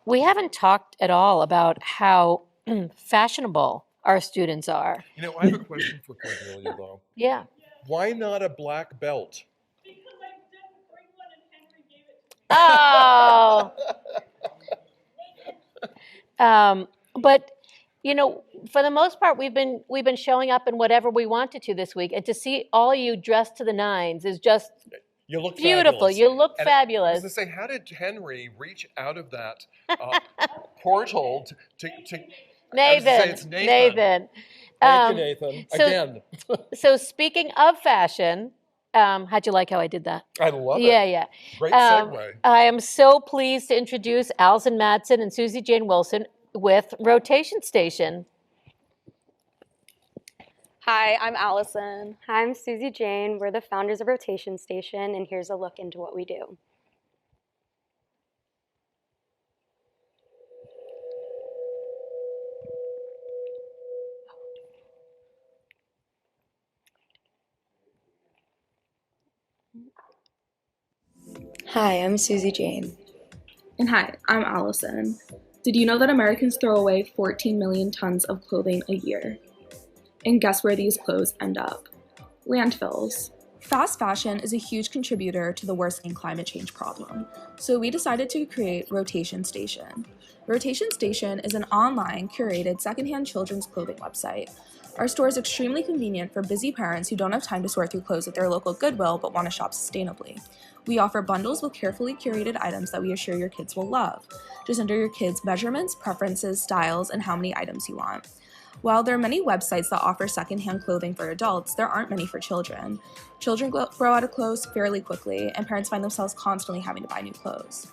We haven't talked at all about how fashionable our students are. You know, I have a question for Cordelia, though. Yeah. Why not a black belt? Oh. But you know, for the most part, we've been showing up in whatever we wanted to this week, and to see all you dressed to the nines is just You look beautiful. fabulous. You look And I was fabulous. going to say, how did Henry reach out of that portal to I was going to say it's Nathan. Nathan. Thank you, Nathan. So, Again. so speaking of fashion, how'd you like how I did that? I love it. Yeah. Great segue. I am so pleased to introduce Alison Madsen and Susie-Jane Wilson with Rotation Station. Hi, I'm Allison. Hi, I'm Susie-Jane. We're the founders of Rotation Station, and here's a look into what we do. Hi, I'm Susie-Jane. And hi, I'm Allison. Did you know that Americans throw away 14 million tons of clothing a year? And guess where these clothes end up? Landfills. Fast fashion is a huge contributor to the worsening climate change problem, so we decided to create Rotation Station. Rotation Station is an online, curated, secondhand children's clothing website. Our store is extremely convenient for busy parents who don't have time to sort through clothes at their local Goodwill but want to shop sustainably. We offer bundles with carefully curated items that we assure your kids will love. Just enter your kids' measurements, preferences, styles, and how many items you want. While there are many websites that offer secondhand clothing for adults, there aren't many for children. Children grow out of clothes fairly quickly, and parents find themselves constantly having to buy new clothes.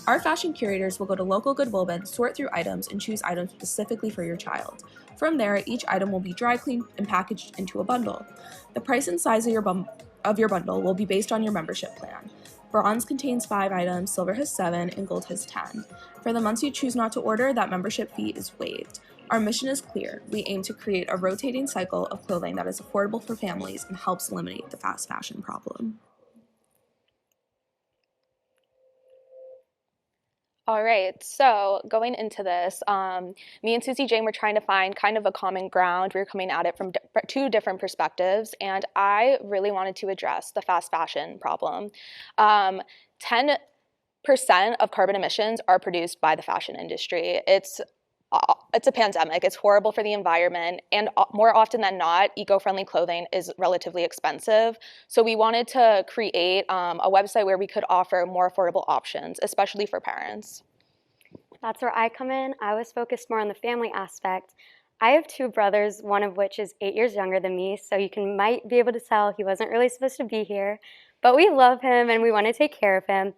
Our fashion curators will go to local Goodwill bins, sort through items, and choose items specifically for your child. From there, each item will be dry cleaned and packaged into a bundle. The price and size of your bundle will be based on your membership plan. Bronze contains 5 items, silver has 7, and gold has 10. For the months you choose not to order, that membership fee is waived. Our mission is clear. We aim to create a rotating cycle of clothing that is affordable for families and helps eliminate the fast fashion problem. All right, so going into this, me and Susie-Jane were trying to find kind of a common ground. We were coming at it from two different perspectives, and I really wanted to address the fast fashion problem. 10% of carbon emissions are produced by the fashion industry. It's a pandemic. It's horrible for the environment, and more often than not, eco-friendly clothing is relatively expensive. So we wanted to create a website where we could offer more affordable options, especially for parents. That's where I come in. I was focused more on the family aspect. I have 2 brothers, one of which is 8 years younger than me, so might be able to tell he wasn't really supposed to be here. But we love him and we want to take care of him.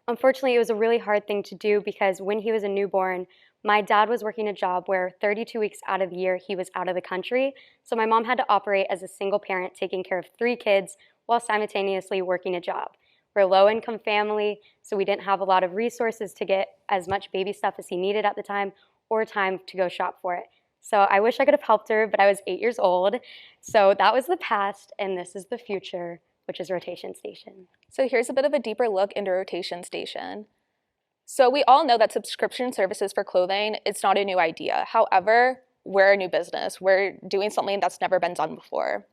Unfortunately, it was a really hard thing to do because when he was a newborn, my dad was working a job where 32 weeks out of the year he was out of the country. So my mom had to operate as a single parent, taking care of 3 kids while simultaneously working a job. We're a low-income family, so we didn't have a lot of resources to get as much baby stuff as he needed at the time or time to go shop for it. So I wish I could have helped her, but I was 8 years old. So that was the past, and this is the future, which is Rotation Station. So here's a bit of a deeper look into Rotation Station. So we all know that subscription services for clothing, it's not a new idea. However, we're a new business. We're doing something that's never been done before.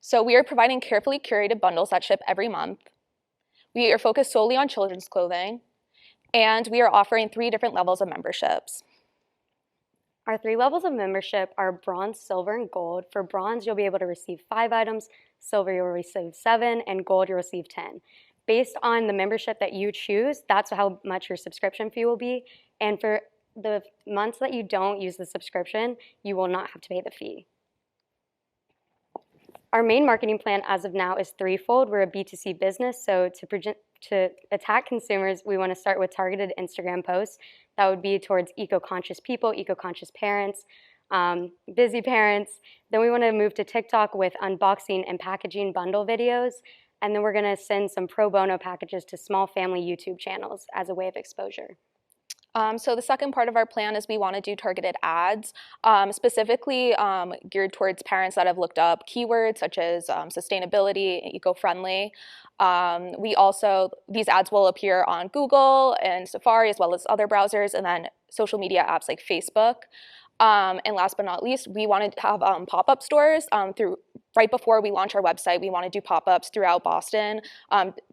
So we are providing carefully curated bundles that ship every month. We are focused solely on children's clothing, and we are offering 3 different levels of memberships. Our 3 levels of membership are bronze, silver, and gold. For bronze, you'll be able to receive 5 items, silver, you'll receive 7, and gold, you'll receive 10. Based on the membership that you choose, that's how much your subscription fee will be. And for the months that you don't use the subscription, you will not have to pay the fee. Our main marketing plan as of now is threefold. We're a B2C business, so to attack consumers, we want to start with targeted Instagram posts. That would be towards eco-conscious people, eco-conscious parents, busy parents. Then we want to move to TikTok with unboxing and packaging bundle videos. And then we're going to send some pro bono packages to small family YouTube channels as a way of exposure. So the second part of our plan is we want to do targeted ads, specifically geared towards parents that have looked up keywords such as sustainability, eco-friendly. These ads will appear on Google and Safari as well as other browsers, and then social media apps like Facebook. And last but not least, we wanted to have pop-up stores right before we launch our website. We want to do pop-ups throughout Boston,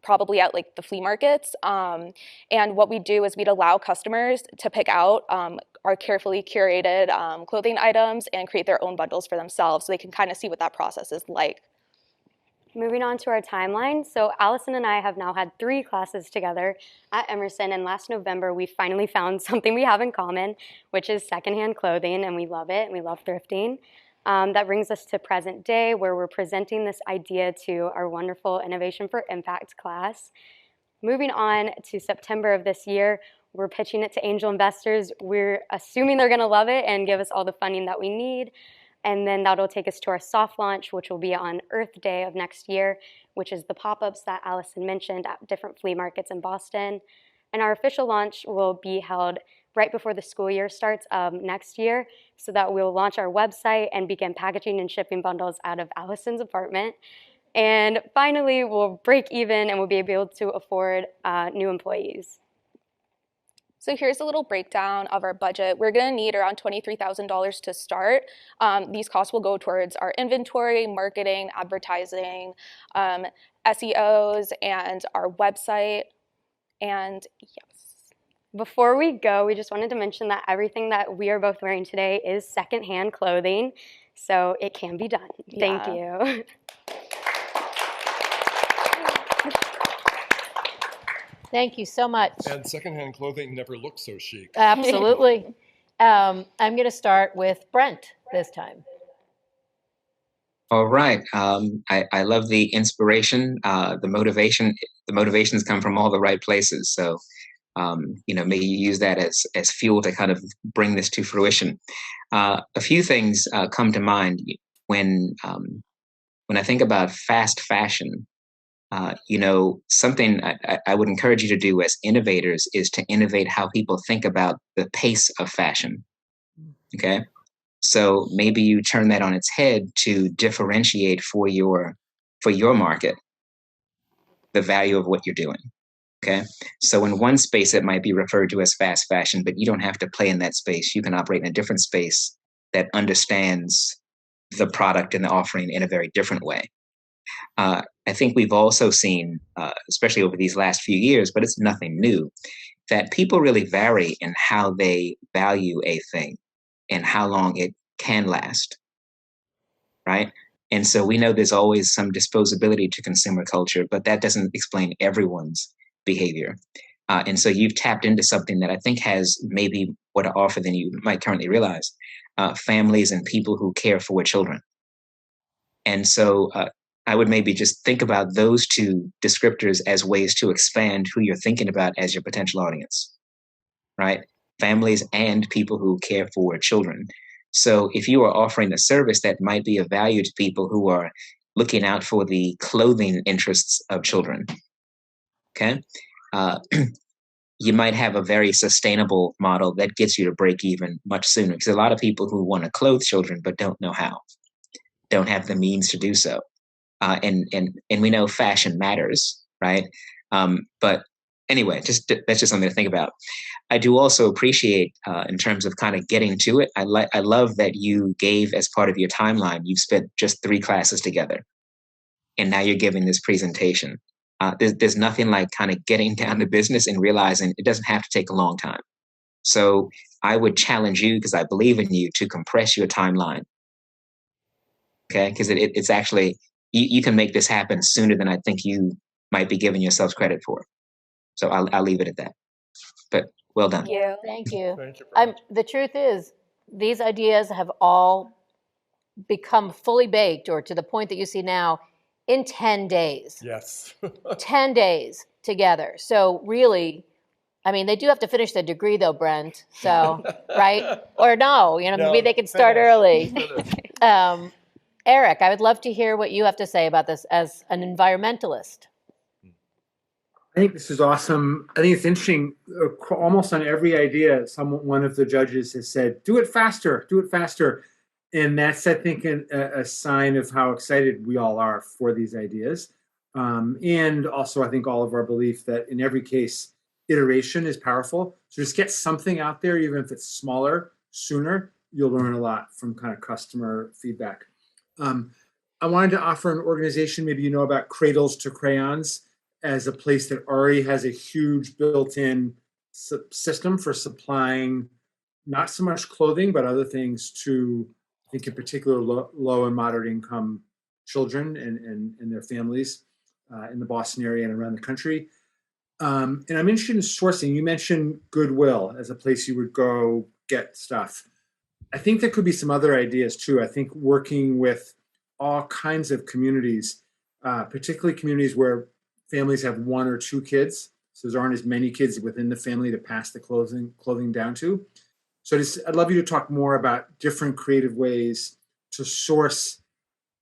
probably at like the flea markets. And what we do is we'd allow customers to pick out our carefully curated clothing items and create their own bundles for themselves, so they can kind of see what that process is like. Moving on to our timeline. So Allison and I have now had 3 classes together at Emerson, and last November we finally found something we have in common, which is secondhand clothing, and we love it, and we love thrifting. That brings us to present day, where we're presenting this idea to our wonderful Innovation for Impact class. Moving on to September of this year, we're pitching it to angel investors. We're assuming they're gonna love it and give us all the funding that we need. And then that'll take us to our soft launch, which will be on Earth Day of next year, which is the pop-ups that Allison mentioned at different flea markets in Boston. And our official launch will be held right before the school year starts next year, so that we'll launch our website and begin packaging and shipping bundles out of Allison's apartment. And finally, we'll break even and we'll be able to afford new employees. So here's a little breakdown of our budget. We're going to need around $23,000 to start. These costs will go towards our inventory, marketing, advertising, SEOs, and our website. And yes. Before we go, we just wanted to mention that everything that we are both wearing today is secondhand clothing, so it can be done. Yeah. Thank you. Thank you so much. And secondhand clothing never looks so chic. Absolutely. I'm going to start with Brent this time. All right. I love the inspiration, the motivation. The motivations come from all the right places. So, may you use that as fuel to kind of bring this to fruition. A few things come to mind when I think about fast fashion. Something I would encourage you to do as innovators is to innovate how people think about the pace of fashion. Okay. So maybe you turn that on its head to differentiate for your market the value of what you're doing. Okay. So in one space, it might be referred to as fast fashion, but you don't have to play in that space. You can operate in a different space that understands the product and the offering in a very different way. I think we've also seen, especially over these last few years, but it's nothing new, that people really vary in how they value a thing and how long it can last, right? And so we know there's always some disposability to consumer culture, but that doesn't explain everyone's behavior. And so you've tapped into something that I think has maybe more to offer than you might currently realize, families and people who care for children. And so I would maybe just think about those 2 descriptors as ways to expand who you're thinking about as your potential audience, right? Families and people who care for children. So if you are offering a service that might be of value to people who are looking out for the clothing interests of children, okay, you might have a very sustainable model that gets you to break even much sooner, because a lot of people who want to clothe children but don't know how, don't have the means to do so. And we know fashion matters, right? But anyway, that's just something to think about. I do also appreciate, in terms of kind of getting to it, I love that you gave as part of your timeline, you've spent just 3 classes together, and now you're giving this presentation. There's nothing like kind of getting down to business and realizing it doesn't have to take a long time. So I would challenge you, because I believe in you, to compress your timeline. Okay, because it's actually, you can make this happen sooner than I think you might be giving yourselves credit for. So I'll leave it at that. But well done. Thank you. Thank you. Thank you. The truth is, these ideas have all become fully baked, or to the point that you see now, in 10 days. Yes. 10 days together. So really, I mean, they do have to finish their degree though, Brent. So, right? Or no, maybe they can start early. Eric, I would love to hear what you have to say about this as an environmentalist. I think this is awesome. I think it's interesting. Almost on every idea, one of the judges has said, "Do it faster, do it faster," and that's, I think, a sign of how excited we all are for these ideas, and also, I think, all of our belief that in every case, iteration is powerful. So just get something out there, even if it's smaller, sooner. You'll learn a lot from kind of customer feedback. I wanted to offer an organization, maybe you know about Cradles to Crayons, as a place that already has a huge built-in system for supplying not so much clothing, but other things to, I think in particular, low and moderate income children and their families in the Boston area and around the country. And I'm interested in sourcing. You mentioned Goodwill as a place you would go get stuff. I think there could be some other ideas too. I think working with all kinds of communities, particularly communities where families have one or two kids, so there aren't as many kids within the family to pass the clothing down to. So I'd love you to talk more about different creative ways to source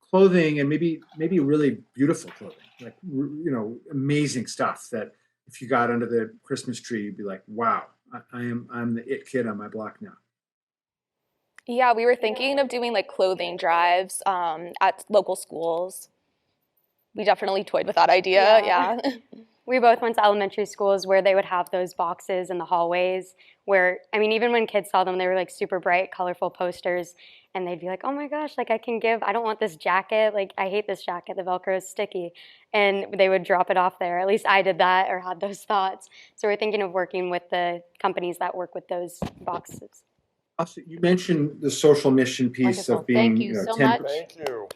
clothing, and maybe really beautiful clothing, like amazing stuff that if you got under the Christmas tree, you'd be like, wow, I'm the it kid on my block now. Yeah, we were thinking of doing like clothing drives at local schools. We definitely toyed with that idea. Yeah. We both went to elementary schools where they would have those boxes in the hallways where, I mean, even when kids saw them, they were like super bright, colorful posters. And they'd be like, oh my gosh, like I don't want this jacket. Like I hate this jacket. The Velcro is sticky. And they would drop it off there. At least I did that or had those thoughts. So we're thinking of working with the companies that work with those boxes. Also, you mentioned the social mission piece Wonderful. of being, Thank you so 10, much. Thank you.